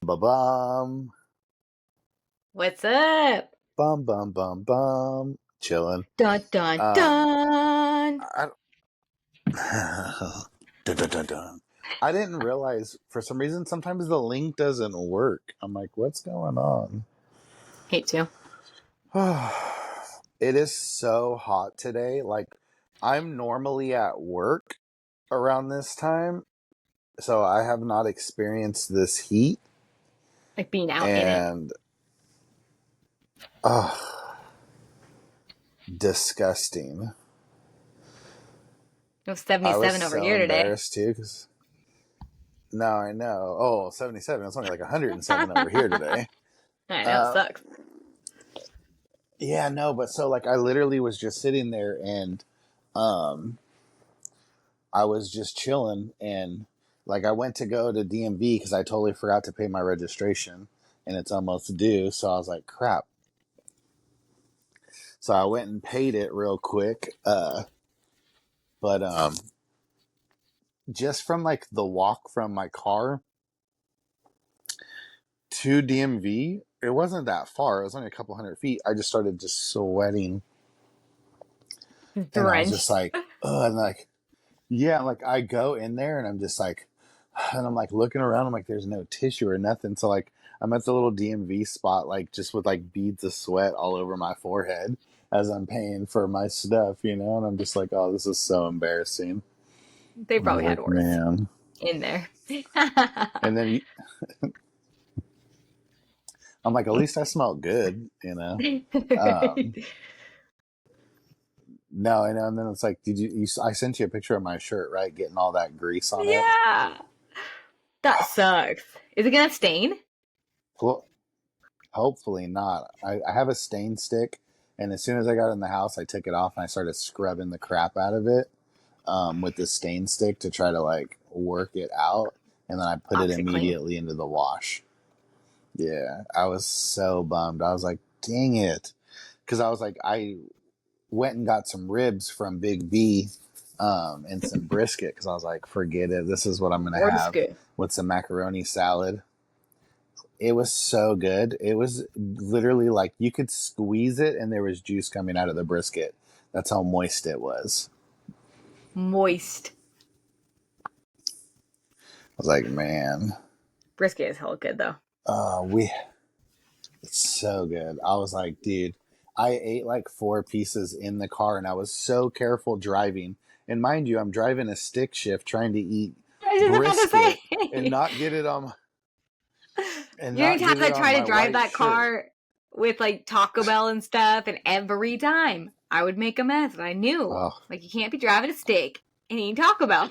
Ba-bum. What's up? Bum, bum, bum, bum. Chilling. Dun dun dun. Dun, dun, dun, dun. I didn't realize, for some reason, sometimes the link doesn't work. I'm like, what's going on? Hate to. It is so hot today. Like, I'm normally at work around this time, so I have not experienced this heat. Like being out in it. And, disgusting. It was I was 77 over so here today. embarrassed too, because no, I know. Oh, 77. It's only like 107 over here today. I know, it sucks. Yeah, no, but so like I literally was just sitting there and I was just chilling, and like I went to go to DMV because I totally forgot to pay my registration and it's almost due, so I was like, crap. So I went and paid it real quick. But just from like the walk from my car to DMV, it wasn't that far. It was only a couple hundred feet. I just started just sweating. Drenched. And I was just like, ugh, and like, yeah, like I go in there and I'm just like, and I'm like looking around. I'm like, there's no tissue or nothing. So like, I'm at the little DMV spot, like just with like beads of sweat all over my forehead as I'm paying for my stuff, you know? And I'm just like, oh, this is so embarrassing. They probably had worse man in there. And then I'm like, at least I smell good, you know? No, I know. And then it's like, I sent you a picture of my shirt, right? Getting all that grease on it. Yeah. That sucks. Is it gonna stain? Well, hopefully not. I have a stain stick, and as soon as I got in the house, I took it off and I started scrubbing the crap out of it with the stain stick to try to like work it out. And then I put it immediately into the wash. Yeah, I was so bummed. I was like, dang it. Because I was like, I went and got some ribs from Big V and some brisket because I was like, forget it. This is what I'm going to have with some macaroni salad. It was so good. It was literally like you could squeeze it and there was juice coming out of the brisket. That's how moist it was. Moist. I was like, man. Brisket is hella good though. It's so good. I was like, dude, I ate like 4 pieces in the car and I was so careful driving. And mind you, I'm driving a stick shift trying to eat brisket and not get it on. And you have to try to drive that car with like Taco Bell and stuff, and every time I would make a mess. And I knew, like, you can't be driving a stick and eating Taco Bell.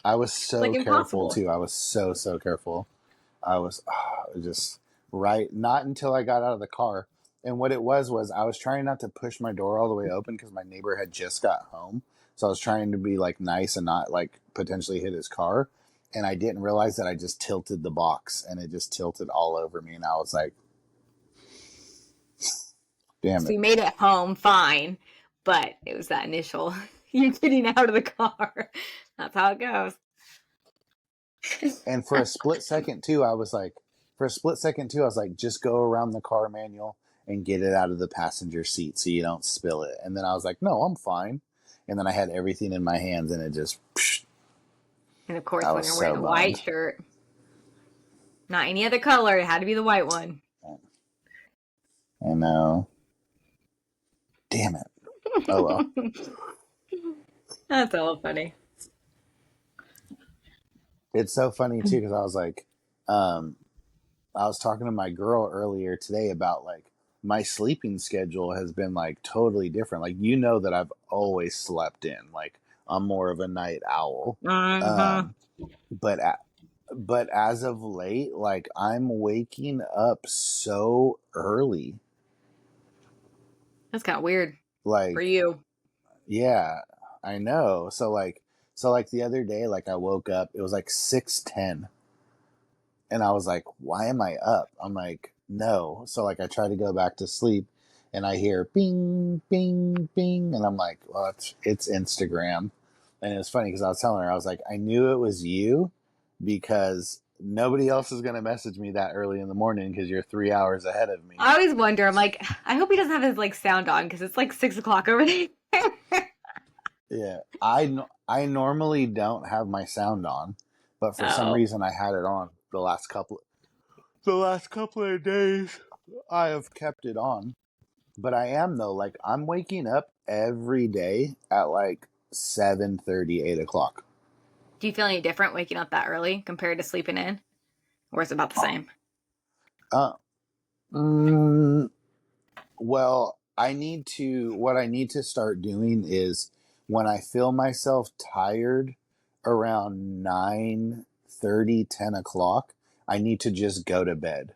I was so careful too. I was so careful. I was just right. Not until I got out of the car. And what it was I was trying not to push my door all the way open because my neighbor had just got home. So I was trying to be like nice and not like potentially hit his car. And I didn't realize that I just tilted the box and it just tilted all over me. And I was like, damn it. So you made it home fine, but it was that initial, you getting out of the car. That's how it goes. And for a split second too, I was like, just go around the car, Manuel, and get it out of the passenger seat so you don't spill it. And then I was like, no, I'm fine. And then I had everything in my hands and it just... And of course, when you're wearing a white shirt, not any other color, it had to be the white one. I know. Damn it. Oh well. That's all funny. It's so funny too because I was like, I was talking to my girl earlier today about like my sleeping schedule has been like totally different. Like, you know that I've always slept in. Like, I'm more of a night owl. But as of late, like, I'm waking up so early. That's kind of weird. Like, for you. Yeah, I know. So like the other day, like I woke up, it was like 6:10. And I was like, why am I up? I'm like, no. So like I try to go back to sleep and I hear bing, bing, bing. And I'm like, well, it's Instagram. And it was funny because I was telling her, I was like, I knew it was you, because nobody else is going to message me that early in the morning because you're 3 hours ahead of me. I always wonder, I'm like, I hope he doesn't have his like sound on because it's like 6 o'clock over there. Yeah, I normally don't have my sound on, but for some reason I had it on the last couple of days. I have kept it on, but I am though. Like I'm waking up every day at like 7:30, 8 o'clock. Do you feel any different waking up that early compared to sleeping in, or is it about the same? Uh, mm, Well, what I need to start doing is when I feel myself tired around 9:30, 10 o'clock, I need to just go to bed.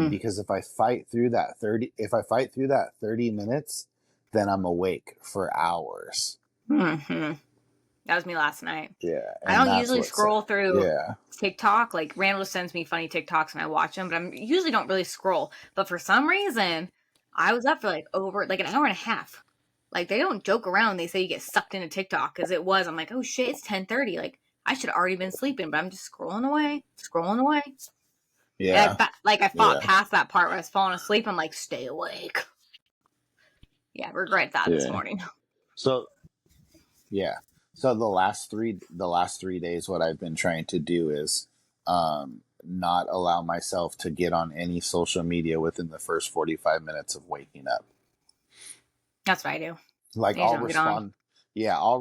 Because if I fight through that 30 minutes, then I'm awake for hours. Mm-hmm. That was me last night. Yeah. I don't usually scroll through yeah. TikTok. Like Randall sends me funny TikToks and I watch them, but I usually don't really scroll. But for some reason, I was up for like over like an hour and a half. Like they don't joke around. They say you get sucked into TikTok because it was. I'm like, oh shit, it's 10:30. Like I should have already been sleeping, but I'm just scrolling away, scrolling away. Yeah. I fought past that part where I was falling asleep. I'm like, stay awake. Yeah, I regret that this morning. So yeah. So the last 3 days, what I've been trying to do is not allow myself to get on any social media within the first 45 minutes of waking up. That's what I do. Like I'll respond. Yeah, I'll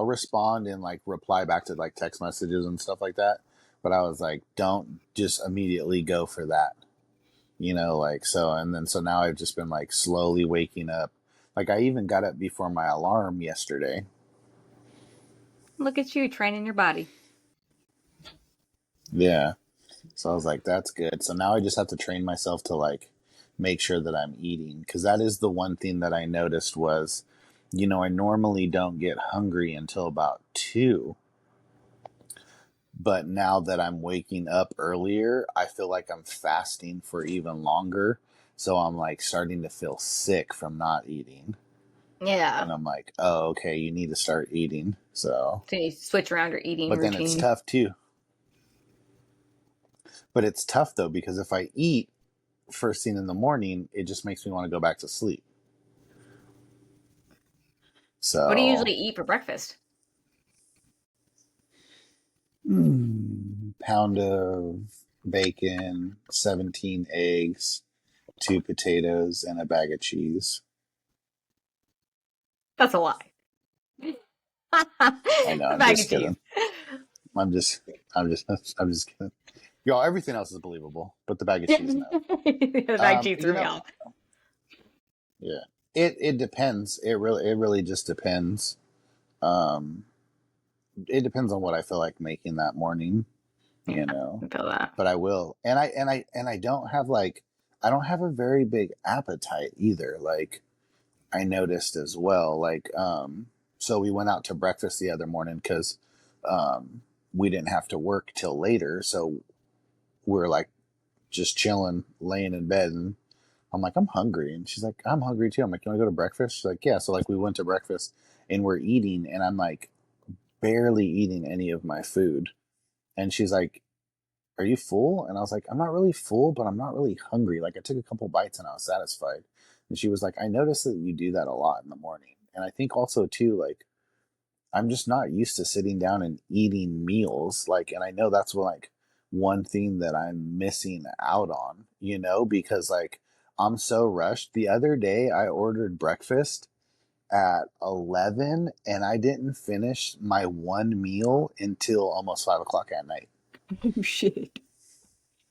respond and like reply back to like text messages and stuff like that. But I was like, don't just immediately go for that. Like so now I've just been like slowly waking up. Like I even got up before my alarm yesterday. Look at you training your body. Yeah. So I was like, that's good. So now I just have to train myself to like make sure that I'm eating. Because that is the one thing that I noticed was, I normally don't get hungry until about 2. But now that I'm waking up earlier, I feel like I'm fasting for even longer. So I'm like starting to feel sick from not eating. Yeah. And I'm like, oh, okay, you need to start eating. So you switch around your eating routine. But then it's tough too. But it's tough though, because if I eat first thing in the morning, it just makes me want to go back to sleep. So what do you usually eat for breakfast? Pound of bacon, 17 eggs, 2 potatoes, and a bag of cheese. That's a lie. I know. I'm just kidding. I'm just kidding. Y'all, everything else is believable, but the bag of cheese, no. The bag of cheese threw me off. Yeah, it depends. It really just depends. It depends on what I feel like making that morning. I feel that. But I will, and I don't have a very big appetite either. Like I noticed as well. Like so we went out to breakfast the other morning because we didn't have to work till later, so we're like just chilling, laying in bed, and I'm like, I'm hungry, and she's like, I'm hungry too. I'm like, you want to go to breakfast? She's like, yeah. So like we went to breakfast, and we're eating, and I'm like barely eating any of my food, and she's like, are you full? And I was like, I'm not really full, but I'm not really hungry. Like I took a couple bites and I was satisfied. And she was like, I noticed that you do that a lot in the morning. And I think also too, like, I'm just not used to sitting down and eating meals. Like, and I know that's like one thing that I'm missing out on, because like I'm so rushed. The other day I ordered breakfast at 11 and I didn't finish my one meal until almost 5 o'clock at night. Oh shit.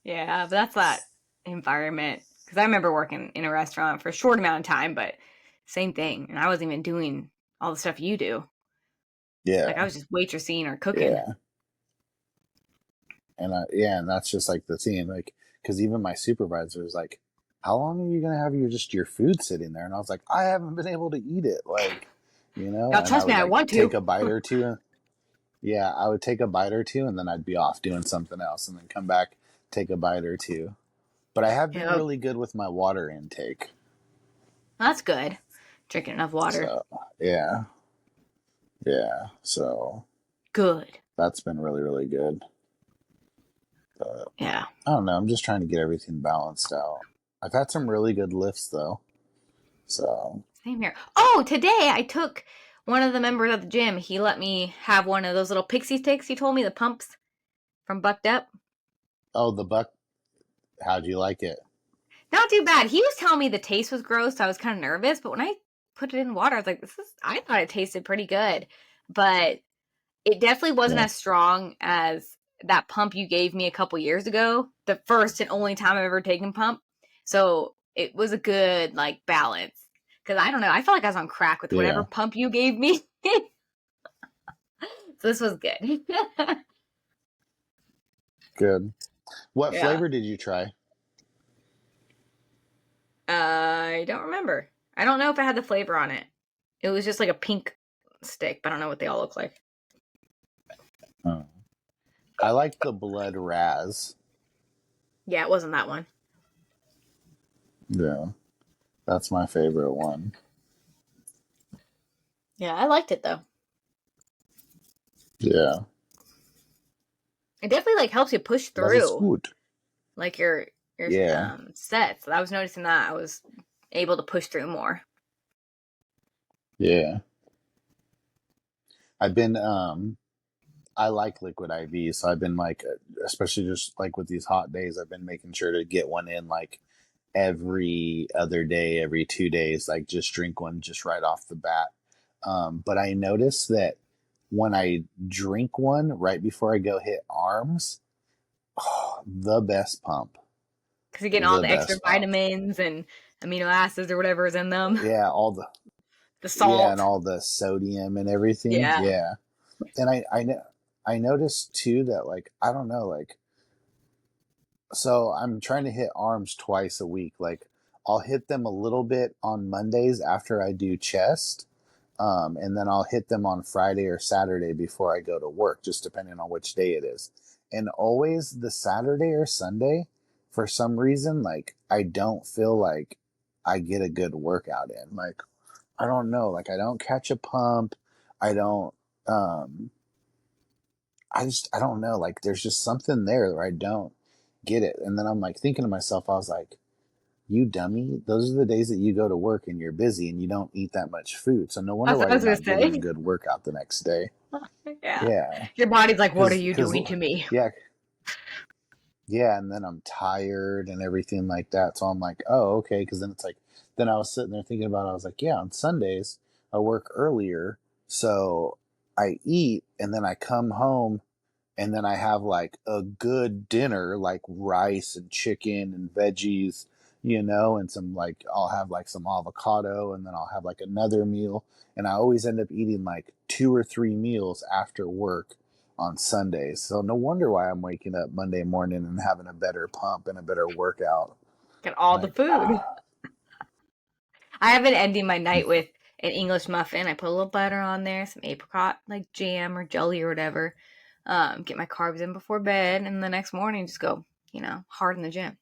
Yeah, but that's that environment. Because I remember working in a restaurant for a short amount of time, but same thing. And I wasn't even doing all the stuff you do. Yeah. Like I was just waitressing or cooking. Yeah. And that's just like the thing, like, because even my supervisor was like, how long are you going to have your food sitting there? And I was like, I haven't been able to eat it. Like, Now, trust me, I want to take a bite or two. Yeah, I would take a bite or two and then I'd be off doing something else and then come back, take a bite or two. But I have been really good with my water intake. That's good. Drinking enough water. So, yeah. Yeah. So. good. That's been really, really good. But Yeah. I don't know. I'm just trying to get everything balanced out. I've had some really good lifts though. So Same here. Oh, today I took one of the members of the gym. He let me have one of those little pixie sticks. He told me the pumps from Bucked Up. the buck. How'd you like it? Not too bad. He was telling me the taste was gross, so I was kind of nervous. But when I put it in water, I was like, "This is." I thought it tasted pretty good, but it definitely wasn't Yeah. as strong as that pump you gave me a couple years ago. The first and only time I've ever taken pump, so it was a good like balance. Because I don't know, I felt like I was on crack with whatever Yeah. pump you gave me. So this was good. Good. What Yeah. flavor did you try? I don't remember. I don't know if it had the flavor on it. It was just like a pink stick, but I don't know what they all look like. Oh. I like the blood raz. Yeah, it wasn't that one. Yeah. That's my favorite one. Yeah, I liked it though. Yeah. It definitely like helps you push Das ist through gut. like your Yeah. sets. I was noticing that I was able to push through more. Yeah. I've been I like liquid IV, so I've been like, especially just like with these hot days, I've been making sure to get one in like every other day, every 2 days, like just drink one just right off the bat. But I noticed that when I drink one right before I go hit arms, the best pump. Because you're getting all The the extra best pump. vitamins and amino acids or whatever is in them. Yeah, The and salt. all the sodium and everything. Yeah. Yeah. And I noticed too that like I don't know, like so I'm trying to hit arms twice a week. Like I'll hit them a little bit on Mondays after I do chest. And then I'll hit them on Friday or Saturday before I go to work, just depending on which day it is. And always the Saturday or Sunday, for some reason, like I don't feel like I get a good workout in. Like I don't know, like I don't catch a pump. I don't um I don't know, like there's just something there where I don't get it. And then I'm like thinking to myself, I was like, you dummy, those are the days that you go to work and you're busy and you don't eat that much food. So no wonder That's why what I you're was gonna not getting a say. good workout the next day. Yeah. Yeah. Your body's like, what are you Cause doing to me? yeah, yeah. And then I'm tired and everything like that. So I'm like, oh, okay. Cause then it's like, then I was sitting there thinking about it. I was like, yeah, on Sundays I work earlier. So I eat and then I come home and then I have like a good dinner, like rice and chicken and veggies, and some like I'll have like some avocado and then I'll have like another meal. And I always end up eating like 2 or 3 meals after work on Sundays. So no wonder why I'm waking up Monday morning and having a better pump and a better workout. Get all the Like, food. I have been ending my night with an English muffin. I put a little butter on there, some apricot like jam or jelly or whatever. Get my carbs in before bed, and the next morning just go, hard in the gym.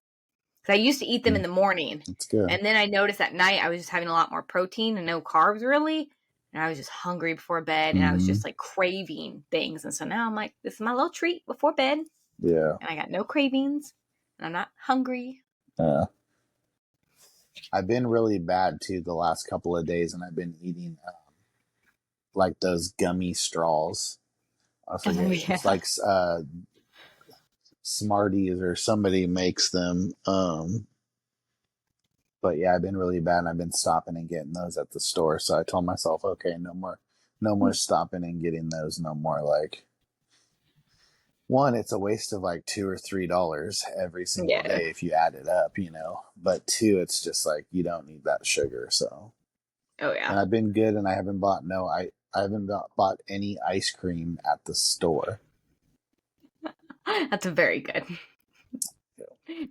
Because I used to eat them in the morning, it's good. and then I noticed at night I was just having a lot more protein and no carbs really, and I was just hungry before bed, and I was Mm-hmm. just like craving things. And so now I'm like, this is my little treat before bed, Yeah. and I got no cravings, and I'm not hungry. Yeah. I've been really bad too the last couple of days, and I've been eating like those gummy straws. I Oh forget. It's yeah. like Smarties or somebody makes them. But yeah, I've been really bad, and I've been stopping and getting those at the store. So I told myself, okay, no more stopping and getting those. No more like one. It's a waste of like $2 or $3 every single Yeah. day if you add it up. But two, it's just like you don't need that sugar. So Oh yeah. and I've been good, and I haven't bought I haven't bought any ice cream at the store. That's very good.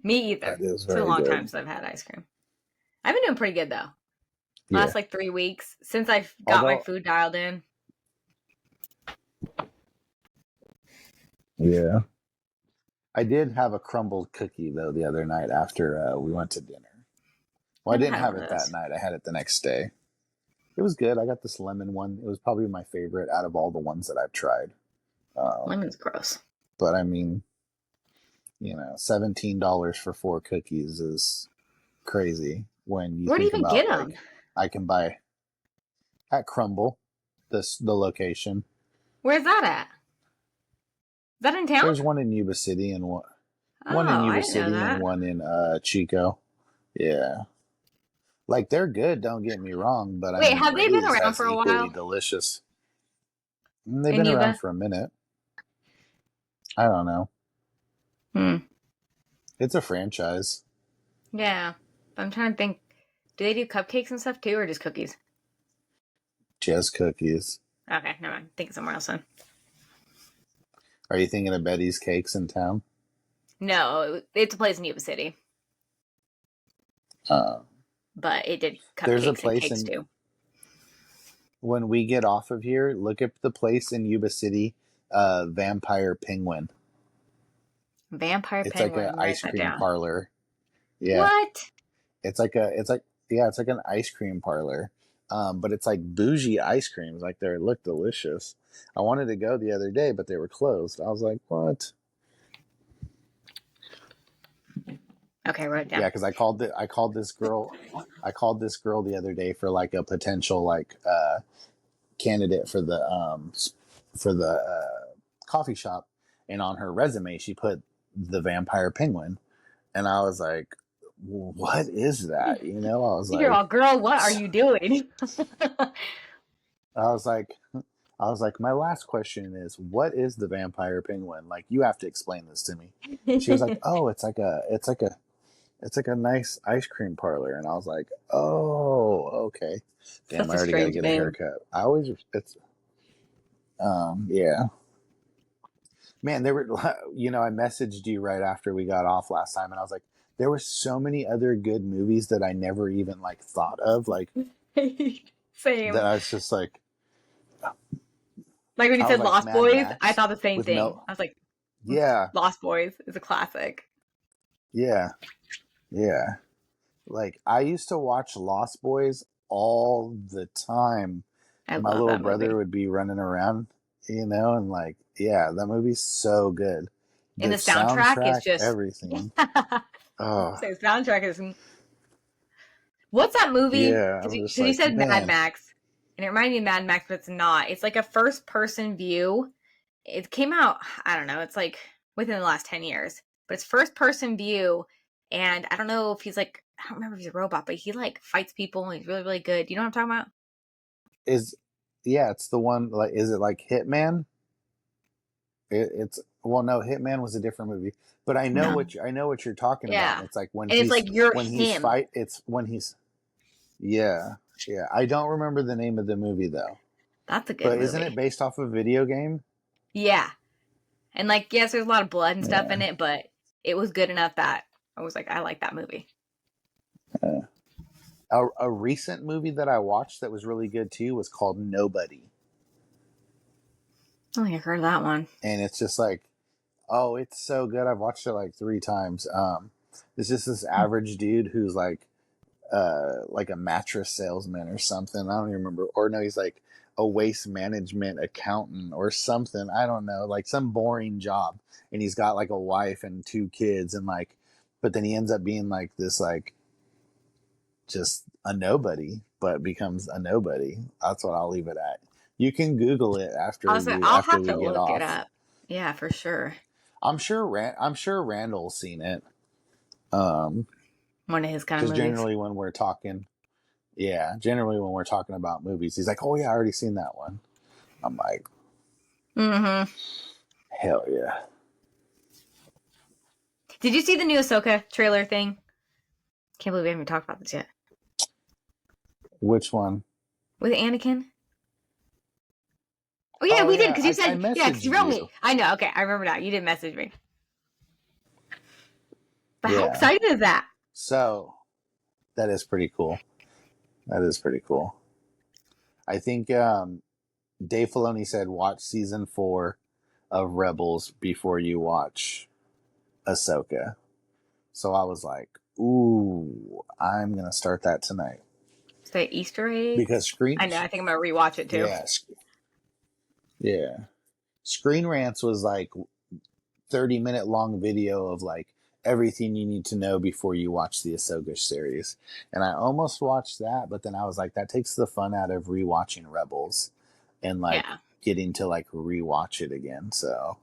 Me That either. is It's been a very long time good. since I've had ice cream. I've been doing pretty good though. Yeah. Last like 3 weeks since I've got my Although, food dialed in. yeah, I did have a crumbled cookie though the other night after we went to dinner. Well, I Never didn't had have one of it that those. night. I had it the next day. It was good. I got this lemon one. It was probably my favorite out of all the ones that I've tried. Lemon's gross. But I mean, $17 for 4 cookies is crazy when you Where do you think even about get like them? I can buy at Crumble, the location. Where's that at? Is that in town? There's one in Yuba City and Oh, one in I Yuba didn't know City and that. one in Chico. Yeah. Like they're good, don't get me wrong, but I Wait, mean have they been Rayleigh's around has for a equally while delicious. They've in been around Yuba? for a minute. I don't know. Hmm. It's a franchise. Yeah. I'm trying to think. Do they do cupcakes and stuff too, or just cookies? Just cookies. Okay, never mind. Think somewhere else then. Are you thinking of Betty's Cakes in town? No, it's a place in Yuba City, Uh, but it did there's a cupcakes and place cakes in too. when we get off of here, look at the place in Yuba City, Vampire Penguin. Vampire It's like Penguin. a Let me write ice that cream down. parlor. Yeah, What? it's like an ice cream parlor. But it's like bougie ice creams. Like they look delicious. I wanted to go the other day, but they were closed. I was like, what? Okay, write it Yeah, down. because I called this girl the other day for like a potential like candidate for the coffee shop, and on her resume she put the Vampire Penguin, and I was like, what is that? You're all, girl, what are you doing? I was like, I was like, my last question is, what is the Vampire Penguin? Like, you have to explain this to me. She was like, oh, it's like a nice ice cream parlor, and I was like, oh, okay. Damn, Such I a already got to strange get a name. haircut. Yeah. Man, there were, I messaged you right after we got off last time, and I was like, there were so many other good movies that I never even like thought of, like Same. that. I was just like, Like when you I was said like Lost Mad Boys, I Max thought the same with thing. Mel. I was like, Yeah, Lost Boys is a classic. yeah, yeah. Like I used to watch Lost Boys all the time, I and my love little that brother movie. would be running around, and like, yeah, that movie's so good. And The the soundtrack is soundtrack, just, yeah. everything. Oh, So soundtrack is, what's that movie? yeah. I Because was you, just 'cause you like, said Mad man, Max, and it reminded me of Mad Max, but it's not. It's like a first person view. It came out, I don't know, it's like within the last 10 years, but it's first person view. And I don't know if he's like, I don't remember if he's a robot, but he like fights people and he's really, really good. You know what I'm talking about? is yeah, it's the one. Like, is it like Hitman? It's well, no, Hitman was a different movie, but No. I know what you're talking about. And Yeah. it's like And it's like you're when he's him. fight. It's when he's yeah, yeah. I don't remember the name of the movie though. That's a good But isn't it movie. based off a video game? Yeah. And like, yes, there's a lot of blood and stuff Yeah. in it, but it was good enough that I was like, I like that movie. Yeah. A recent movie that I watched that was really good too was called Nobody, I don't think I've heard of that one. and it's just like, oh, it's so good. I've watched it like 3 times. It's just this average dude who's like a mattress salesman or something. I don't even remember. Or no, he's like a waste management accountant or something. I don't know, like some boring job. And he's got like a wife and 2 kids, and like, but then he ends up being like this, like just a nobody, but becomes a nobody. That's what I'll leave it at. You can Google it Also, I'll after have we to get look it off. up. Yeah, for sure. I'm sure Randall's seen it. Um, One of his kind of because movies. generally when we're talking, yeah, generally when we're talking about movies, he's like, "Oh yeah, I already seen that one." I'm like, Mm-hmm. "Hell yeah!" Did you see the new Ahsoka trailer thing? Can't believe we haven't talked about this yet. Which one? With Anakin? Oh yeah, Oh we did, yeah, because you I said, yeah, because messaged you wrote me. you. I know, okay, I remember now. You didn't message me. But how Yeah, exciting is that? so that is pretty cool. That is pretty cool. I think Dave Filoni said watch season 4 of Rebels before you watch Ahsoka. So I was like, "Ooh, I'm gonna start that tonight." Say Easter eggs? Because Screen, I know, I think I'm going to rewatch it too. yeah, yeah. Screen Rants was like 30-minute long video of like everything you need to know before you watch the Ahsoka series. And I almost watched that, but then I was like, that takes the fun out of rewatching Rebels and like Yeah, getting to like rewatch it again. So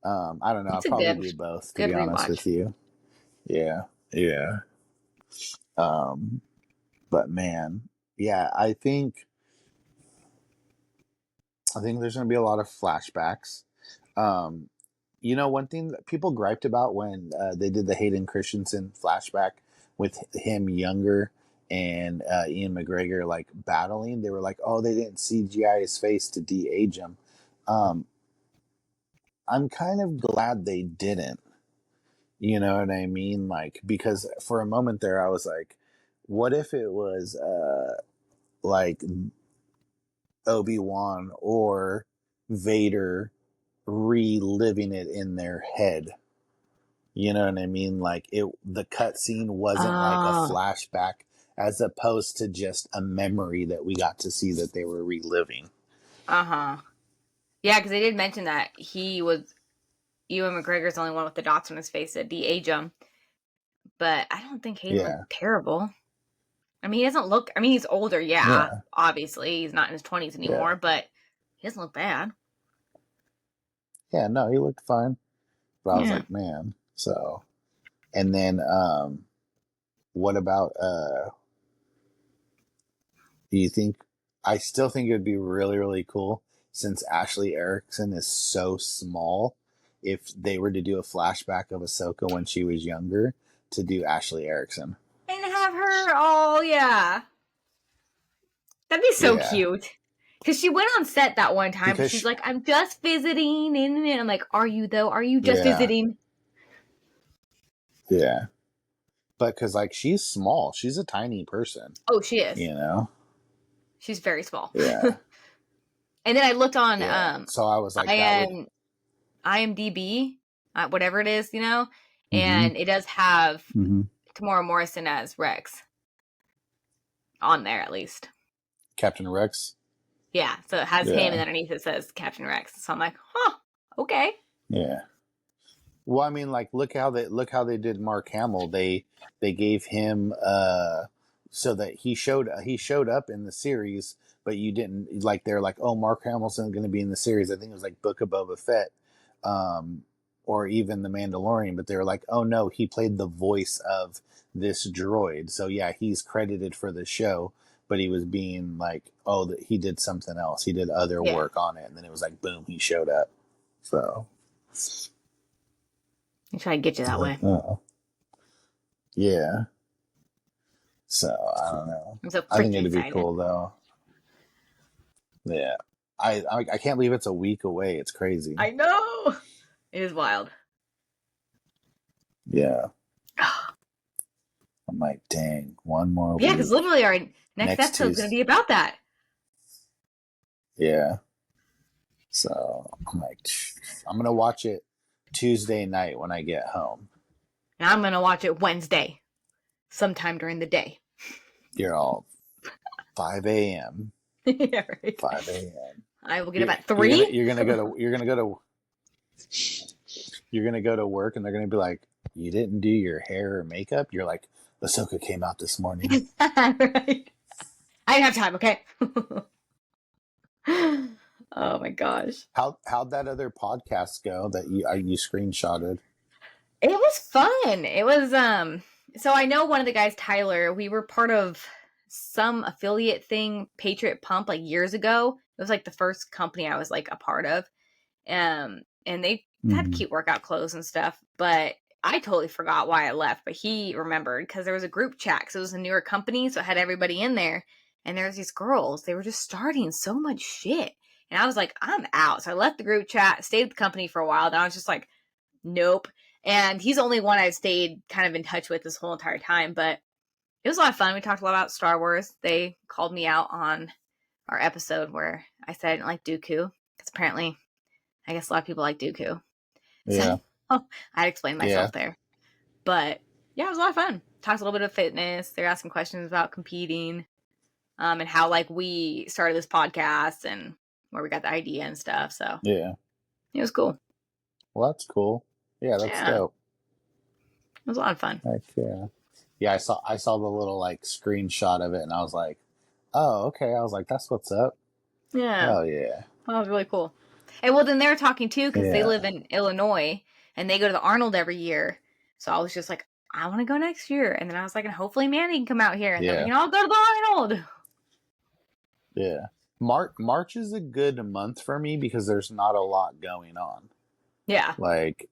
I don't know. I'll it's a probably good do both, to good be honest rewatch. with you. Yeah. Yeah. Um, but man, yeah, I think there's going to be a lot of flashbacks. Um, one thing that people griped about when they did the Hayden Christensen flashback with him younger and Ian McGregor like battling, they were like, "Oh, they didn't CGI his face to de-age him." Um, I'm kind of glad they didn't. You know what I mean? Like, because for a moment there, I was like, "What if it was like Obi-Wan or Vader reliving it in their head?" You know what I mean? Like the cutscene wasn't like a Oh, flashback as opposed to just a memory that we got to see that they were reliving. uh-huh. Yeah, because they did mention that Ewan McGregor's the only one with the dots on his face that de-age him. But I don't think Hayden Yeah, looked terrible. I mean, he doesn't look. I mean, he's older, yeah. yeah, Obviously, he's not in his 20s yeah, anymore, but he doesn't look bad. yeah. No, he looked fine, but I was Yeah. like, man. So, and then, what about? Do you think? I still think it would be really, really cool since Ashley Erickson is so small. If they were to do a flashback of Ahsoka when she was younger, to do Ashley Erickson. And have her. Oh yeah, that'd be so Yeah, cute. Because she went on set that one time, and because she's like, "I'm just visiting," and I'm like, "Are you though? Are you just yeah, visiting?" yeah, but because like she's small, she's a tiny person, Oh, she is. you know. She's very small. Yeah, And then I looked on yeah. So I was like, that would. IM IMDb, whatever it is, Mm-hmm, and it does have mm-hmm. Tamora Morrison as Rex on there at least. Captain Rex. Yeah, so it has him, and Yeah, underneath it says Captain Rex. So I'm like, huh, okay. yeah. Well, I mean, like, look how they did Mark Hamill. They gave him so that he showed up in the series, but you didn't like. They're like, oh, Mark Hamill's going to be in the series. I think it was like Book of Boba Fett, um, or even The Mandalorian. But they were like, oh no, he played the voice of this droid. So yeah, he's credited for the show, but he was being like, oh, he did something else. He did other Yeah, work on it, and then it was like, boom, he showed up. So. I try to get you that Like, way. oh, yeah. So I don't know. I'm so I think freaking it'd be excited. cool though. Yeah. I can't believe it's a week away. It's crazy. I know. It is wild. Yeah. I'm like, dang, one more Yeah, because week. literally our next Next episode is going to Tuesday. be about that. Yeah. So I'm like, I'm gonna watch it Tuesday night when I get home. And I'm going to watch it Wednesday, sometime during the day. You're all 5 a.m. Yeah, right. 5 a.m. I will get up You're at you're gonna 3. you're gonna go to you're gonna go to you're gonna go to work and they're gonna be like, you didn't do your hair or makeup. You're like, Ahsoka came out this morning. Right. I didn't have time, okay? Oh my gosh. How'd that other podcast go that you screenshotted? It was fun. It was so I know one of the guys, Tyler, we were part of some affiliate thing, Patriot Pump, like years ago. It was like the first company I was like a part of. And they had Mm-hmm. cute workout clothes and stuff, but I totally forgot why I left, but he remembered because there was a group chat because it was a newer company, so it had everybody in there. And there's these girls, they were just starting so much shit. And I was like, I'm out. So I left the group chat, stayed with the company for a while. Then I was just like, nope. And he's the only one I've stayed kind of in touch with this whole entire time. But it was a lot of fun. We talked a lot about Star Wars. They called me out on our episode where I said I didn't like Dooku because apparently I guess a lot of people like Dooku. So Yeah, I explained yeah, myself there. But yeah, it was a lot of fun. Talked a little bit of fitness. They're asking questions about competing, and how like we started this podcast and where we got the idea and stuff. So yeah. It was cool. Well, that's cool. Yeah, that's Yeah, dope. it was a lot of fun. Heck yeah. Yeah, I saw the little like screenshot of it, and I was like, oh, okay. I was like, that's what's up. Yeah, Hell yeah. that was really cool. And well, then they were talking too because they Yeah. live in Illinois and they go to the Arnold every year. So I was just like, I want to go next year. And then I was like, and hopefully Manny can come out here and then we Yeah. can all go to the Arnold. Yeah. March is a good month for me because there's not a lot going on. Yeah. Like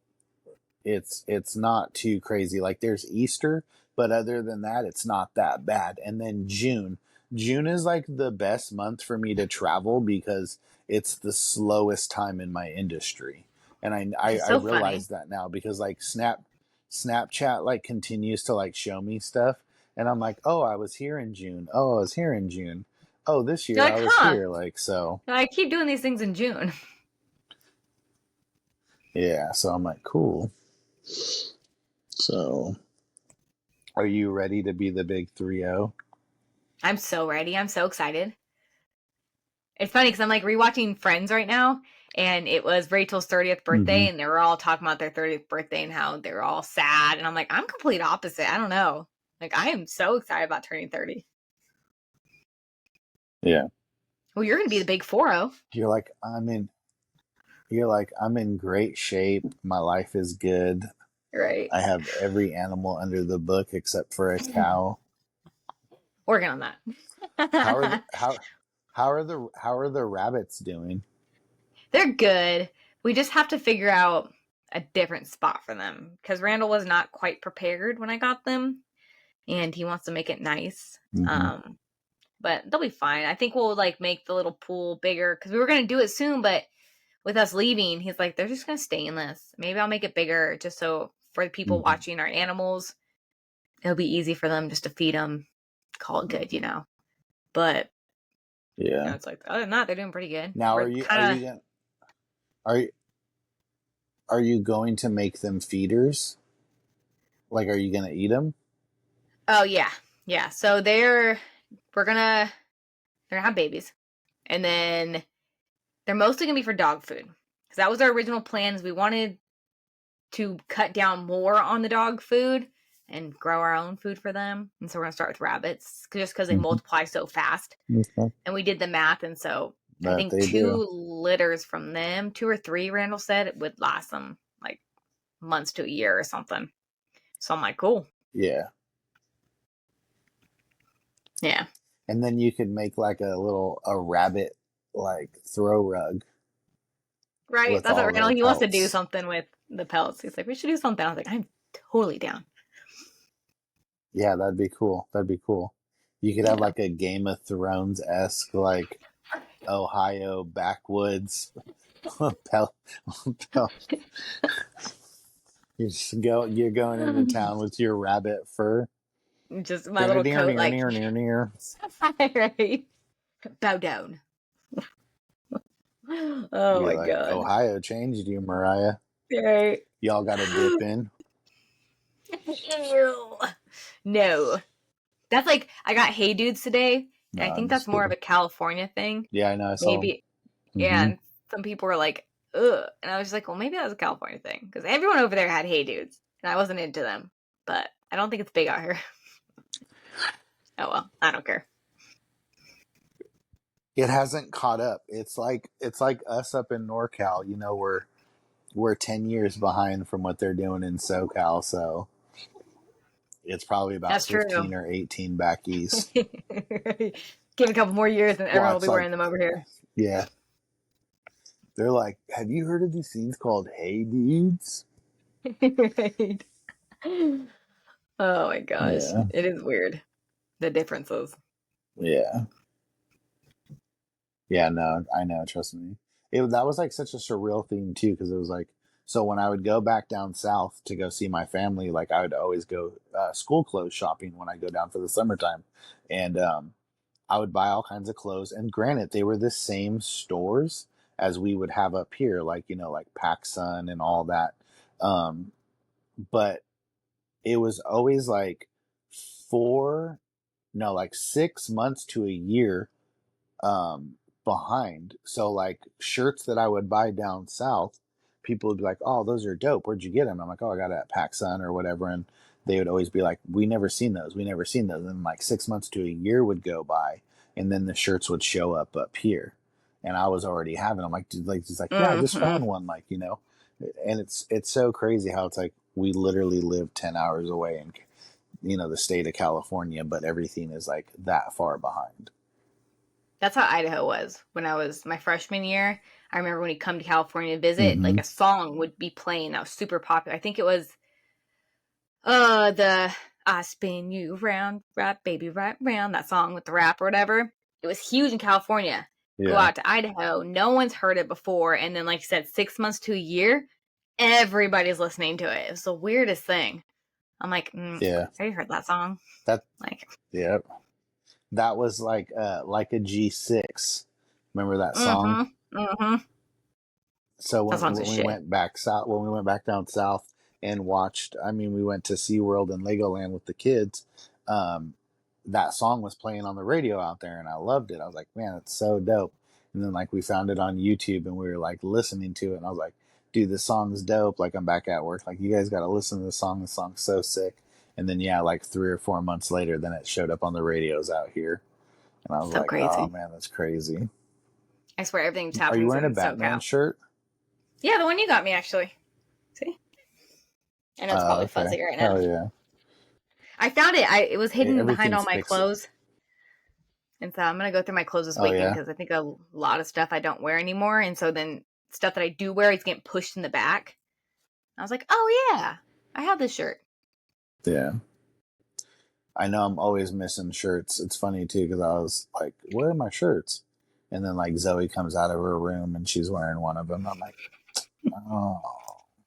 it's not too crazy. Like there's Easter, but other than that, it's not that bad. And then June is like the best month for me to travel because it's the slowest time in my industry. And It's I so funny. realize that now because like Snapchat like continues to like show me stuff, and I'm like, oh, I was here in June. Oh, I was here in June. Oh, this You're year I like, was huh? here. Like so. I keep doing these things in June. Yeah, so I'm like, cool. So, are you ready to be the big 3-0? I'm so ready. I'm so excited. It's funny because I'm like rewatching Friends right now, and it was Rachel's 30th Mm-hmm. birthday, and they were all talking about their 30th birthday and how they're all sad. And I'm like, I'm complete opposite. I don't know. Like, I am so excited about turning 30. Yeah. Well, you're going to be the big 4-0. You're like, I'm in great shape. My life is good. Right. I have every animal under the book except for a cow. Working on How are the that. how are the rabbits doing? They're good. We just have to figure out a different spot for them because Randall was not quite prepared when I got them, and he wants to make it nice. Mm-hmm. But they'll be fine. I think we'll like make the little pool bigger because we were gonna do it soon, but with us leaving, he's like, they're just gonna stay in this. Maybe I'll make it bigger just so for the people Mm-hmm. watching our animals, it'll be easy for them just to feed them, call it good, you know. But you Yeah. know, it's like other than that, they're doing pretty good. Now, We're kind of are you are you going to make them feeders? Like, are you gonna eat them? oh yeah. So we're gonna they're gonna have babies, and then they're mostly gonna be for dog food because that was our original plans. We wanted to cut down more on the dog food and grow our own food for them. And so we're gonna start with rabbits just because they Mm-hmm. multiply so fast. Okay. And we did the math, and so I That think they do. 2 litters from them, 2 or 3, Randall said, it would last them like months to a year or something. So I'm like, cool. Yeah. Yeah. And then you could make like a rabbit like throw rug Right. with That's what all Randall, their he wants to do pelts. something with the pelts. He's like, we should do something. I was like, I'm totally down. Yeah, that'd be cool. That'd be cool. You could have Yeah. like a Game of Thrones esque like Ohio backwoods pel- pel- you're going into town with your rabbit fur. Just my Near little coat, near like, near near near. right. Bow down. Oh You're my like, God. Ohio changed you, Mariah. Right. Y'all got to dip in. Ew. No. That's like I got Hey Dudes today, No, and I I'm think that's just more of kidding. a California thing. Yeah, I know. I saw. Maybe, yeah. Mm-hmm. And some people were like, "Ugh," and I was just like, "Well, maybe that was a California thing," because everyone over there had Hey Dudes, and I wasn't into them. But I don't think it's big out here. Oh well, I don't care. It hasn't caught up. It's like us up in NorCal. You know, we're 10 years behind from what they're doing in SoCal. So it's probably about That's true. 15 or 18 back east. Give it a couple more years, and everyone will Watch be like, wearing them over here. yeah. They're like, have you heard of these things called Hey Dudes? Right. Oh my gosh, Yeah, it is weird the differences. yeah, yeah. No, I know. Trust me. That was like such a surreal thing too, because it was like, so when I would go back down south to go see my family, like I would always go school clothes shopping when I go down for the summertime, and I would buy all kinds of clothes. And granted, they were the same stores as we would have up here, like like PacSun and all that. Um, but it was always like four, no, like 6 months to a year behind. So like shirts that I would buy down south, people would be like, "Oh, those are dope. Where'd you get them?" I'm like, "Oh, I got it at PacSun or whatever." And they would always be like, "We never seen those. We never seen those." And like 6 months to a year would go by, and then the shirts would show up here, and I was already having them. Like, just like, yeah, I just found one. Like, and it's so crazy how it's like we literally live 10 hours away in the state of California, but everything is like that far behind. That's how Idaho was when I was my freshman year. I remember when you come to California to visit, Mm-hmm. like a song would be playing that was super popular. I think it was the I spin you round, right baby, right round, that song with the rap or whatever. It was huge in California. Go Yeah. out to Idaho, no one's heard it before, and then like you said, 6 months to a year, everybody's listening to it. It was the weirdest thing. I'm like, Yeah. have you heard that song? That. Like, Yeah. That was like a G6. Remember that song? mm-hmm. So That song's a when we shit. went back south, when we went back down south and watched, I mean, we went to SeaWorld and Legoland with the kids. Um, that song was playing on the radio out there, and I loved it. I was like, man, it's so dope. And then like we found it on YouTube, and we were like listening to it, and I was like, dude, this song's dope. Like I'm back at work. Like you guys got to listen to the song. The song's so sick. And then yeah, like 3 or 4 months later, then it showed up on the radios out here, and I was So like, oh crazy. man, that's crazy. I swear everything Are you happens wearing a in Batman SoCal. shirt? Yeah, the one you got me actually. See? I know it's probably Okay. fuzzy right now. Hell yeah. I found it. It was hidden behind all Everything's my pixel. clothes. And so I'm going to go through my clothes this Oh weekend yeah. because I think a lot of stuff I don't wear anymore. And so then stuff that I do wear is getting pushed in the back. I was like, oh yeah, I have this shirt. Yeah. I know I'm always missing shirts. It's funny too because I was like, "Where are my shirts?" And then like Zoe comes out of her room and she's wearing one of them. I'm like, "Oh,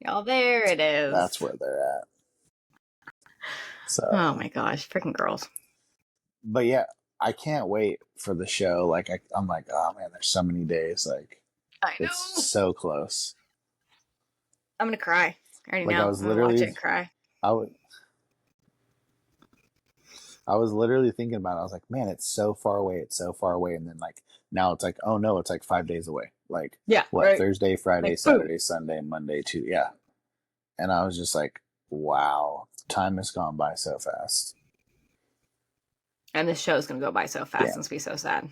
Oh, there it that's is. where they're at." Oh So, my gosh, freaking girls. but yeah, I can't wait for the show. Like I'm like, oh man, there's so many days. Like I it's know. so close. I'm going to cry. I already Like know. I'm going to watch it and cry. I would. I was literally thinking about it. I was like, man, it's so far away. It's so far away. And then like now it's like, oh no, it's like 5 days away. Like Yeah, what? right. Thursday, Friday, Like, boom. Saturday, Sunday, Monday, Tuesday. Yeah. And I was just like, wow, time has gone by so fast. And this show's going to go by so fast Yeah. and it's be so sad.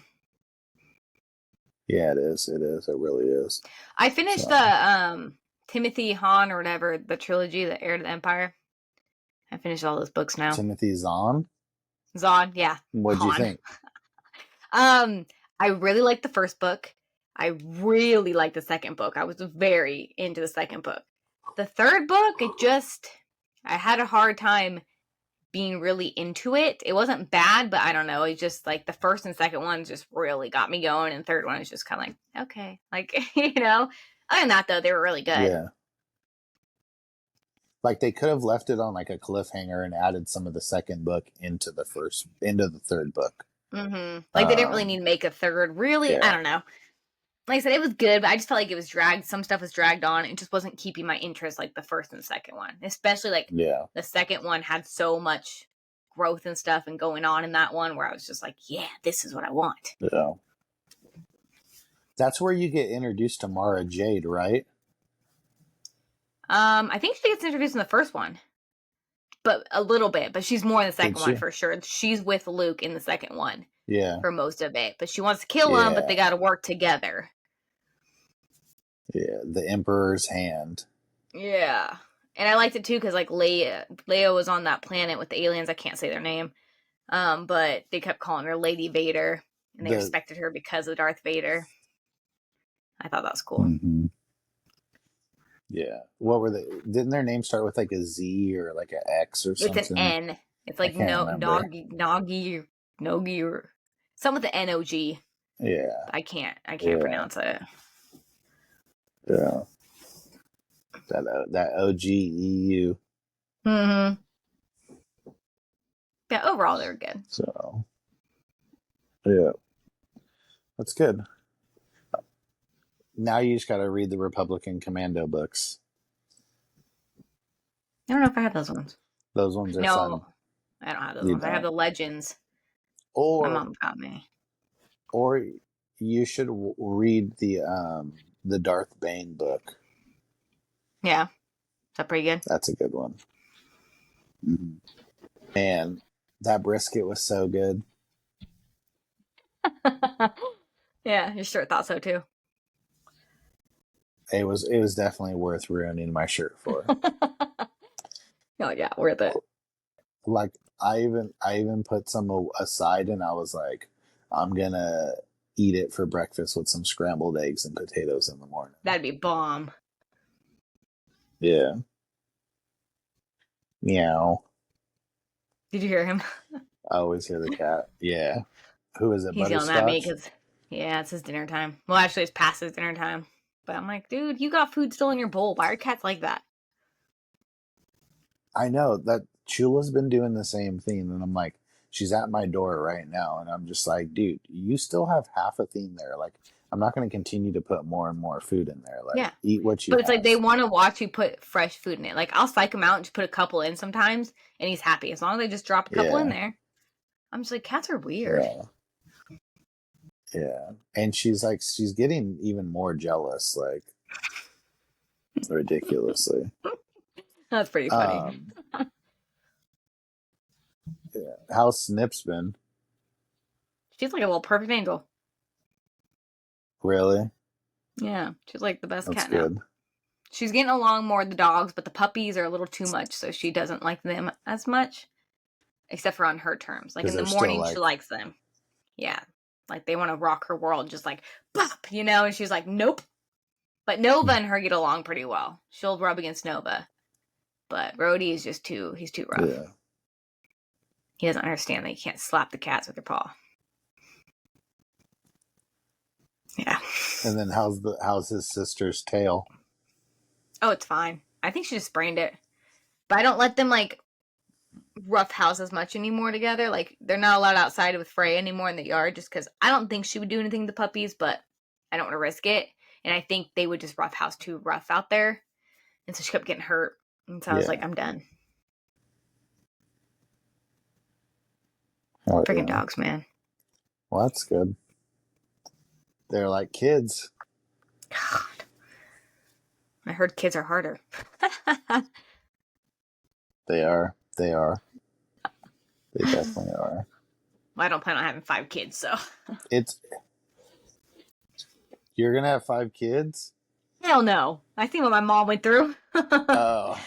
Yeah, it is. It is. It really is. I finished the Timothy Hahn or whatever, the trilogy, The Heir to the Empire. I finished all those books now. Timothy Zahn. Zahn, yeah. What'd you Hahn. think? I really liked the first book. I really liked the second book. I was very into the second book. The third book, I had a hard time being really into it. It wasn't bad, but I don't know. It just like the first and second one just really got me going, and third one is just kind of like, okay, like Other than that, though, they were really good. Yeah. Like they could have left it on like a cliffhanger and added some of the second book into the third book. Mm-hmm. Like they didn't really need to make a third. Really, Yeah. I don't know. Like I said, it was good, but I just felt like it was dragged. Some stuff was dragged on. It just wasn't keeping my interest like the first and second one. Especially like the second one had so much growth and stuff and going on in that one where I was just like, yeah, this is what I want. Yeah. That's where you get introduced to Mara Jade, right? I think she gets introduced in the first one. But a little bit. But she's more in the second one for sure. She's with Luke in the second one. Yeah. For most of it. But she wants to kill him, but they gotta work together. Yeah, the Emperor's Hand. Yeah. And I liked it too because like Leia was on that planet with the aliens. I can't say their name. But they kept calling her Lady Vader, and they respected her because of Darth Vader. I thought that was cool. Mm-hmm. Yeah. What were they? Didn't their name start with like a Z or like an X or something? It's an N. It's like Nogi or something with the N-O-G. Yeah. I can't pronounce it. Yeah. That OGEU. Mm-hmm. Yeah, overall they were good. So yeah. That's good. Now you just gotta read the Republican Commando books. I don't know if I have those ones. Those ones are fun. I don't have those ones. I have the Legends. Or my mom got me. Or you should read the Darth Bane book. Yeah. Is that pretty good? That's a good one. Mm-hmm. Man, that brisket was so good. Yeah, your shirt thought so too. It was definitely worth ruining my shirt for. Oh yeah, worth it. Like I even put some aside, and I was like, I'm gonna eat it for breakfast with some scrambled eggs and potatoes in the morning. That'd be bomb. Yeah. Meow. Did you hear him? I always hear the cat. Yeah. Who is it? He's yelling at me Butterscotch? because, yeah, it's his dinner time. Well, actually, it's past his dinner time. But I'm like, dude, you got food still in your bowl. Why are cats like that? I know that Chula's been doing the same thing, and I'm like, she's at my door right now, and I'm just like, dude, you still have half a thing there. Like, I'm not going to continue to put more and more food in there. Like, Yeah. eat what you But it's like have. they want to watch you put fresh food in it. Like, I'll psych him out and just put a couple in sometimes, and he's happy. As long as they just drop a couple in Yeah, there. I'm just like, cats are weird. yeah, yeah. And she's like, she's getting even more jealous, like ridiculously. That's pretty funny. Yeah. How's Snip's been? She's like a little perfect angel. Really? Yeah, she's like the best That's cat now. good. She's getting along more with the dogs, but the puppies are a little too much, so she doesn't like them as much, except for on her terms. Like Because in the they're still morning, she like, likes them. Yeah, like they want to rock her world, just like bop, you know. And she's like, nope. But Nova and her get along pretty well. She'll rub against Nova, but Rhodey is just he's too rough. yeah. He doesn't understand that you can't slap the cats with your paw. Yeah. And then how's his sister's tail? Oh, it's fine. I think she just sprained it. But I don't let them like rough house as much anymore together. Like they're not allowed outside with Frey anymore in the yard just because I don't think she would do anything to the puppies, but I don't want to risk it. And I think they would just rough house too rough out there. And so she kept getting hurt. And so I was like, Yeah. I'm done. Oh, Freaking yeah. dogs, man. Well, that's good. They're like kids. God. I heard kids are harder. They are. They are. They definitely are. Well, I don't plan on having 5 kids, so. It's You're gonna have 5 kids? Hell no. I see what my mom went through. Oh,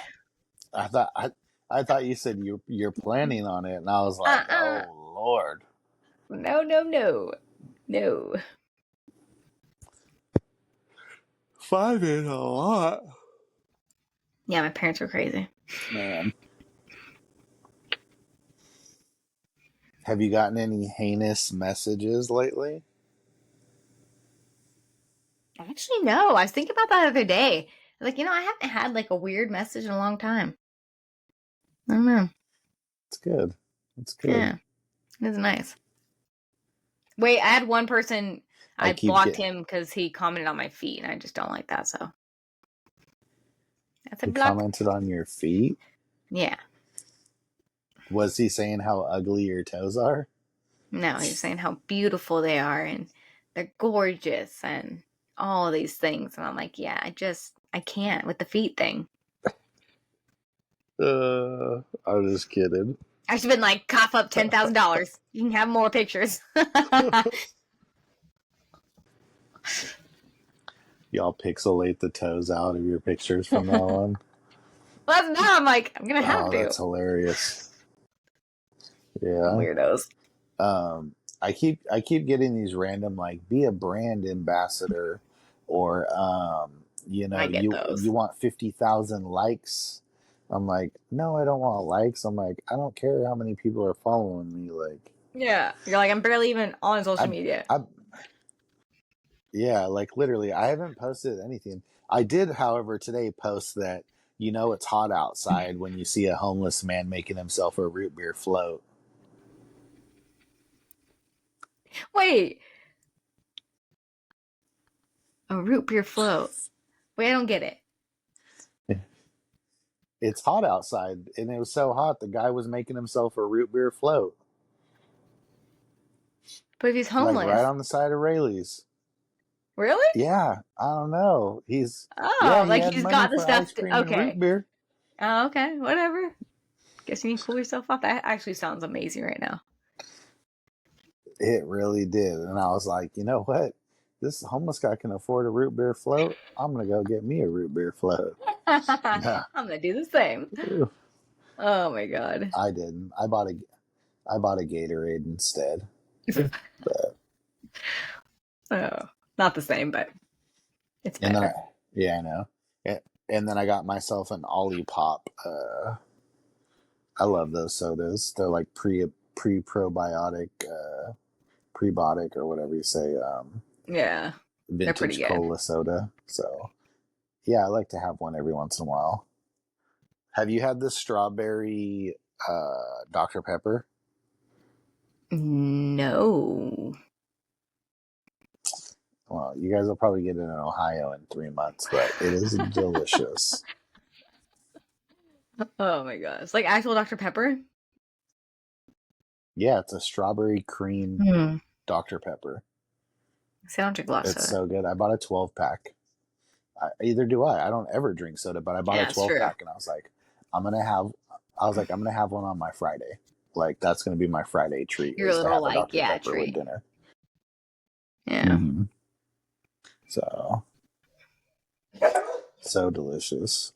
I thought you said you're planning on it, and I was like, oh Lord. No, no, no. No. 5 is a lot, Yeah, my parents were crazy. man. Have you gotten any heinous messages lately? Actually, no. I was thinking about that the other day. Like, I haven't had like a weird message in a long time. I don't know. It's good. It's good. Yeah, it's nice. Wait, I had one person. I I keep blocked getting. him because he commented on my feet, and I just don't like that. So that's a He block. commented on your feet. Yeah. Was he saying how ugly your toes are? No, he's saying how beautiful they are and they're gorgeous and all these things, and I'm like, yeah, I can't with the feet thing. I was just kidding. I should have been like, cough up $10,000. You can have more pictures. Y'all pixelate the toes out of your pictures from now on. Well, that's now I'm like, I'm gonna have Oh, to. that's hilarious. Yeah. Weirdos. I keep getting these random like be a brand ambassador, or I get you those. want 50,000 likes. I'm like, no, I don't want likes. I'm like, I don't care how many people are following me. Like, Yeah. You're like, I'm barely even on social I media. I yeah, like literally, I haven't posted anything. I did, however, today post that it's hot outside when you see a homeless man making himself a root beer float. Wait, a root beer float. Wait, I don't get it. It's hot outside, and it was so hot the guy was making himself a root beer float, But if he's like right homeless, on the side of Rayleigh's. Really? Yeah, I don't know. Oh, He like had he's money got the for stuff. ice cream and root Okay. beer. Oh, okay. Whatever. Guess you need to cool yourself off. That actually sounds amazing right now. It really did. And I was like, you know what? This homeless guy can afford a root beer float. I'm going to go get me a root beer float. I'm No, gonna do the same. Oh my god. I didn't. I bought a Gatorade instead. But Oh, not the same, but it's and then better. yeah, I know. And then I got myself an Olipop. I love those sodas. They're like probiotic, prebiotic or whatever you say. Yeah, they're pretty Vintage good. cola soda. So yeah, I like to have one every once in a while. Have you had the strawberry Dr. Pepper? No. Well, you guys will probably get it in Ohio in 3 months, but it is delicious. Oh my god. It's like actual Dr. Pepper? Yeah, it's a strawberry cream Hmm. Dr. Pepper. See, I don't drink a lot of It's soda. so good. I bought a 12 pack. Either do I. I don't ever drink soda, but I bought a Yeah, it's 12 true. pack and I'm gonna have. I was like, I'm gonna have one on my Friday. Like that's gonna be my Friday treat Your is to little have a like, Dr. yeah, Pepper with treat. dinner. Yeah. Mm-hmm. So delicious.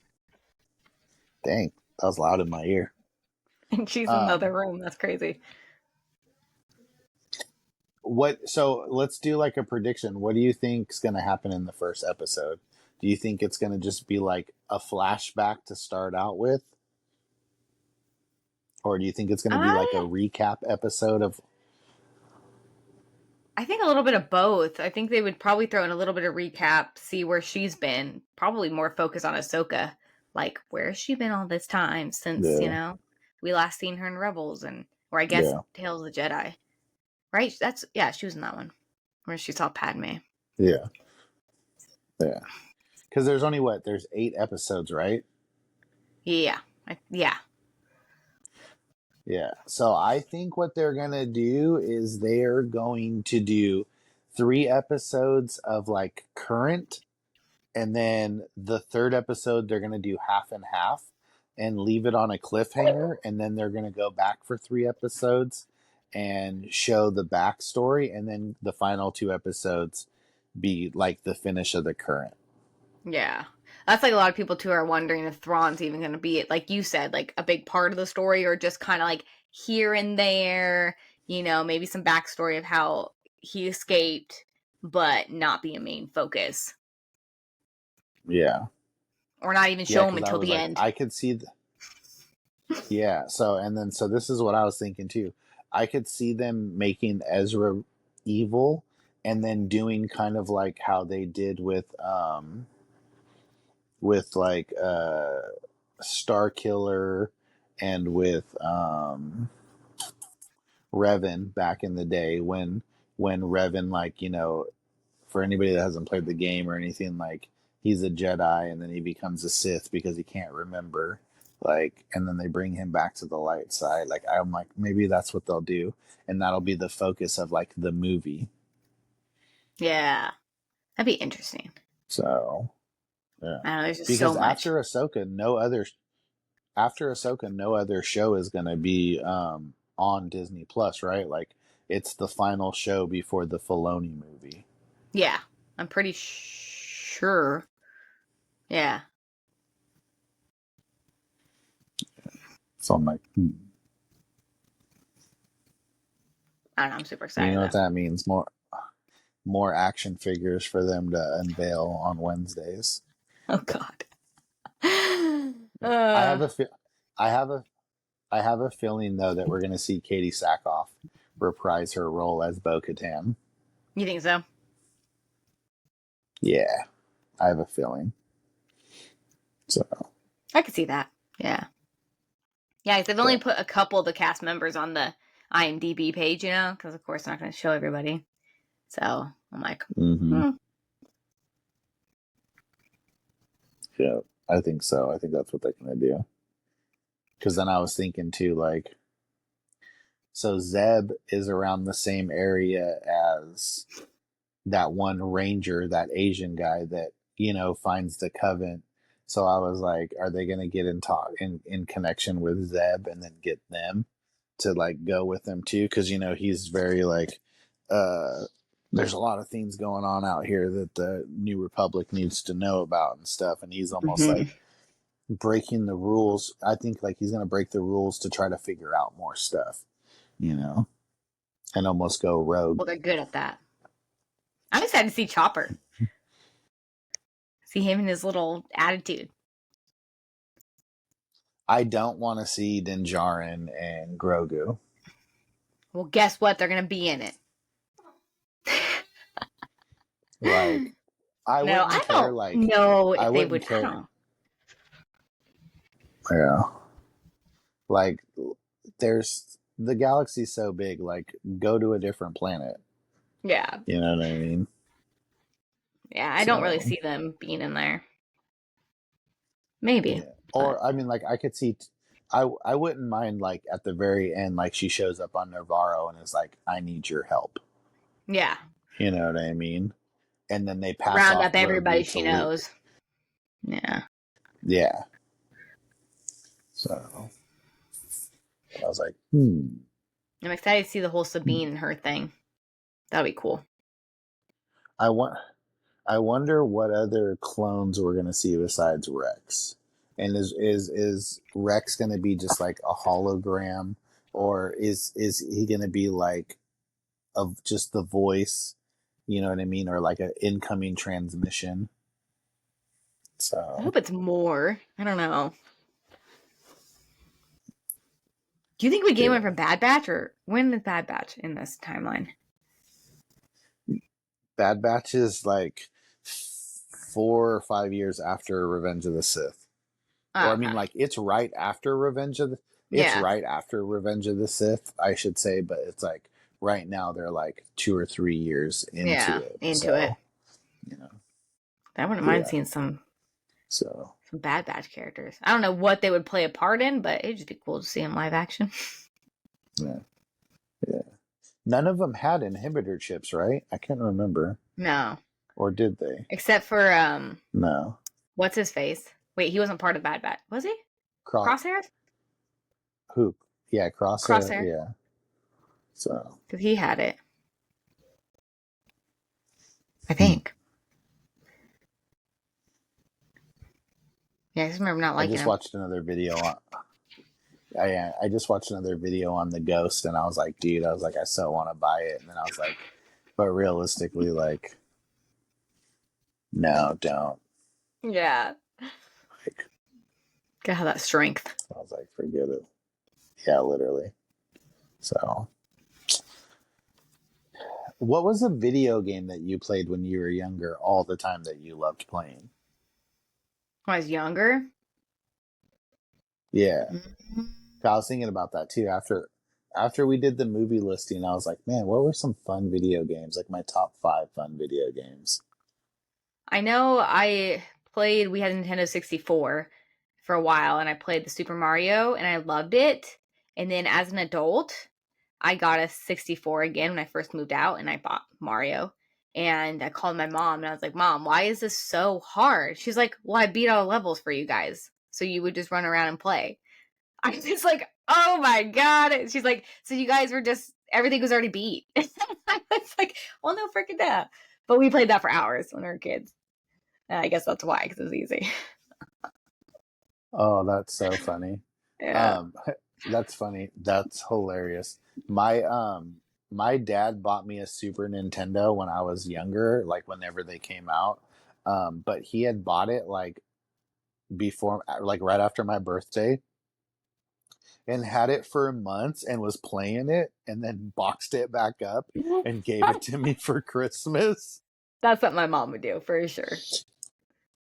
Dang, that was loud in my ear. And she's in Um, another room. That's crazy. what? So let's do like a prediction. What do you think's gonna happen in the first episode? Do you think it's gonna just be like a flashback to start out with, or do you think it's gonna be like a I recap episode of? I think a little bit of both. I think they would probably throw in a little bit of recap, see where she's been. Probably more focus on Ahsoka. Like, where has she been all this time since, Yeah, we last seen her in Rebels or I guess yeah, Tales of the Jedi. Right? Yeah, she was in that one. Where she saw Padme. yeah, yeah. Because there's only what? There's 8 episodes, right? Yeah. Yeah. Yeah. So I think what they're going to do is they're going to do 3 episodes of like current, and then the third episode they're going to do half and half and leave it on a cliffhanger. And then they're going to go back for 3 episodes and show the backstory. And then the final 2 episodes be like the finish of the current. Yeah. That's like a lot of people too are wondering if Thrawn's even going to be, like you said, like a big part of the story or just kind of like here and there, maybe some backstory of how he escaped, but not be a main focus. Yeah. Or not even Yeah. show him Because I until was the like, end. I could see. Yeah. So this is what I was thinking too. I could see them making Ezra evil and then doing kind of like how they did with like Star Killer and with Revan back in the day when Revan, like, for anybody that hasn't played the game or anything, like he's a Jedi and then he becomes a Sith because he can't remember, like, and then they bring him back to the light side. Like I'm like maybe that's what they'll do, and that'll be the focus of like the movie. Yeah. That'd be interesting. So yeah, I don't know, there's just so because much. after Ahsoka, no other show is going to be on Disney Plus, right? Like it's the final show before the Filoni movie. Yeah. I'm pretty sure. Yeah. So I'm like, I don't know. I'm super you excited know what though. that means? More action figures for them to unveil on Wednesdays. Oh, God. I have uh, a I have a I have a feeling though that we're going to see Katie Sackhoff reprise her role as Bo-Katan. you think so? Yeah, I have a feeling. So, I could see that. Yeah. Yeah, 'cause they've only but put a couple of the cast members on the IMDb page, because of course they're not going to show everybody. So I'm like, mm-hmm. hmm. Yeah, I think so. I think that's what they're going to do. Because then I was thinking too, like, so Zeb is around the same area as that one ranger, that Asian guy that, you know, finds the coven. So I was like, are they going to get in talk in connection with Zeb and then get them to like go with them too? Cause you know, he's very like, uh, there's a lot of things going on out here that the New Republic needs to know about and stuff. And he's almost Mm-hmm. like breaking the rules. I think like he's going to break the rules to try to figure out more stuff, you know, and almost go rogue. Well, they're good at that. I'm excited to see Chopper. See him and his little attitude. I don't want to see Din Djarin and Grogu. Well, guess what? They're going to be in it. Like, I No, wouldn't I care. don't Like, know I if they wouldn't would. I care. don't. Yeah. Like, there's the galaxy's so big. Like, go to a different planet. Yeah. You know what I mean? Yeah, I don't really So, see them being in there. Maybe. yeah. But Or I mean, like, I could see. I wouldn't mind like at the very end, like she shows up on Navarro and is like, "I need your help." yeah. You know what I mean? And then they pass Round off up everybody Grogu to she Luke. knows. Yeah. Yeah. So I was like, I'm excited to see the whole Sabine and her thing. That'll be cool. I want. I wonder what other clones we're gonna see besides Rex. And is Rex gonna be just like a hologram, or is he gonna be like of just the voice? You know what I mean, or like an incoming transmission. I So hope it's more. I don't know. Do you think we get one from yeah, Bad Batch, or when is Bad Batch in this timeline? Bad Batch is like 4 or 5 years after Revenge of the Sith. Or Oh, I mean, okay. like it's right after it's Yeah. right after Revenge of the Sith, I should say, but it's like right now they're like 2 or 3 years into Yeah. it. Into it. So, you know, I wouldn't mind yeah. seeing some So Bad Batch characters. I don't know what they would play a part in, but it'd just be cool to see in live action. yeah, yeah. None of them had inhibitor chips, right? I can't remember. No. Or did they? Except for No. what's his face? Wait, he wasn't part of Bad Batch, was he? Cross Crosshairs? Hoop. Yeah, Crosshair. Crosshair. Yeah. So Because he had it. I hmm. think. Yeah, I just remember not I liking just him. watched another video on I just watched another video on the Ghost, and I was like, dude, I was like, I so want to buy it, and then I was like, but realistically, like, no, don't. Yeah. Like, Gotta have that strength. I was like, forget it. Yeah, literally. So, what was a video game that you played when you were younger all the time that you loved playing? When I was younger. Yeah, Mm-hmm. I was thinking about that too. After we did the movie listing, I was like, man, what were some fun video games? Like my top 5 fun video games. I know we had a Nintendo 64 for a while, and I played the Super Mario, and I loved it. And then as an adult, I got a 64 again when I first moved out, and I bought Mario. And I called my mom, and I was like, Mom, why is this so hard? She's like, well, I beat all the levels for you guys, so you would just run around and play. I was just like, oh my God. She's like, so you guys were just, everything was already beat. I was like, well, no freaking that. But we played that for hours when we were kids. And I guess that's why, because it was easy. Oh, that's so funny. Yeah. Um, that's funny. That's hilarious. My dad bought me a Super Nintendo when I was younger, like whenever they came out. But he had bought it like before, like right after my birthday, and had it for months and was playing it, and then boxed it back up and gave it to me for Christmas. That's what my mom would do, for sure.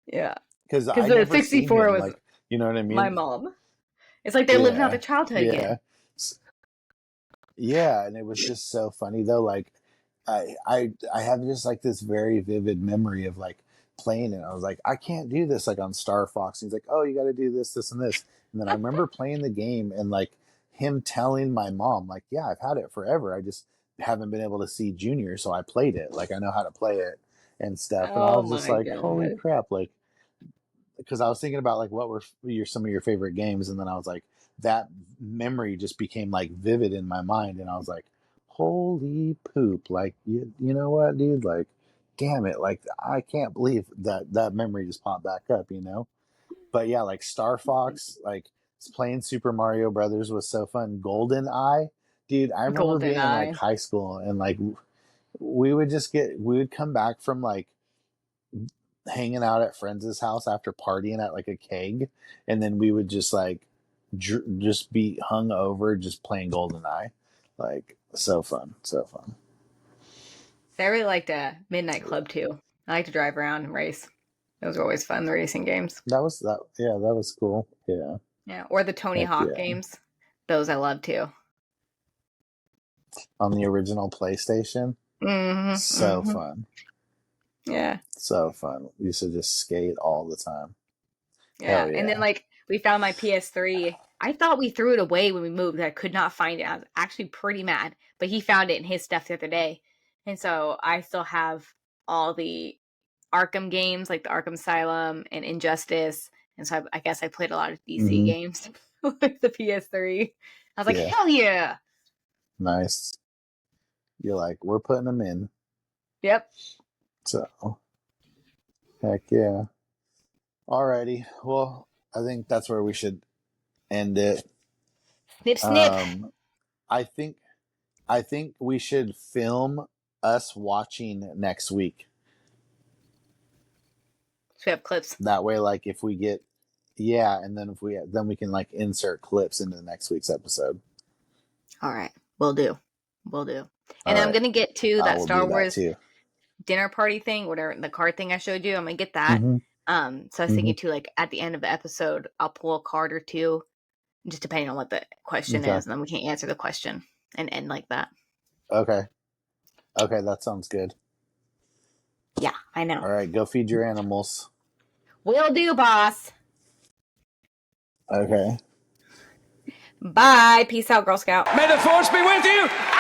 Yeah. Because Because I the never seen 64 him, was like, you know what I my mean? mom. It's like they're living out Yeah, their childhood yeah. again. Yeah, and it was just so funny though. Like, I have just like this very vivid memory of like playing it. I was like, I can't do this like on Star Fox. And he's like, oh, you got to do this, this, and this. And then I remember playing the game and like him telling my mom, like, yeah, I've had it forever. I just haven't been able to see Junior, so I played it. Like I know how to play it and stuff. And I Oh was just my like, holy god. crap! Like, because I was thinking about like what were some of your favorite games, and then I was like, that memory just became like vivid in my mind, and I was like, holy poop! Like you know what, dude? Like, damn it! Like I can't believe that memory just popped back up. You know? But yeah, like Star Fox, like playing Super Mario Brothers was so fun. Golden Eye, dude, I remember Golden being in like Eye. high school and like we would come back from like hanging out at friends' house after partying at like a keg, and then we would just like just be hung over just playing Golden Eye, like so fun, so fun. I really liked Midnight Club too. I like to drive around and race. Those were always fun, the racing games. That was that. Yeah, that was cool. Yeah, Yeah, or the Tony heck Hawk yeah. games. Those I love too. On the original PlayStation, Mm-hmm. so Mm-hmm. fun. Yeah. So fun. We used to just skate all the time. Yeah. Hell And then yeah. like we found my PS3. I thought we threw it away when we moved. I could not find it. I was actually pretty mad. But he found it in his stuff the other day. And so I still have all the Arkham games, like the Arkham Asylum and Injustice. And so I guess I played a lot of DC Mm-hmm. games with the PS3. I was like, Yeah. hell yeah. Nice. You're like, we're putting them in. Yep. So, heck yeah. Alrighty. Well, I think that's where we should end it. Snip, snip. Um, I think I think we should film us watching next week. So we have clips. That way, like if we get, yeah, and then if we then we can like insert clips into the next week's episode. All right. We'll do. We'll do. All And then I'm right, going to get to I that will Star do that Wars too. dinner party thing, whatever the card thing I showed you. I'm going to get that. Mm-hmm. So I was Mm-hmm. thinking too, like at the end of the episode, I'll pull a card or two, just depending on what the question Okay. is, and then we can answer the question and end like that. Okay. Okay, that sounds good. Yeah, I know. All right, go feed your animals. Will do, boss. Okay. Bye. Peace out, Girl Scout. May the force be with you.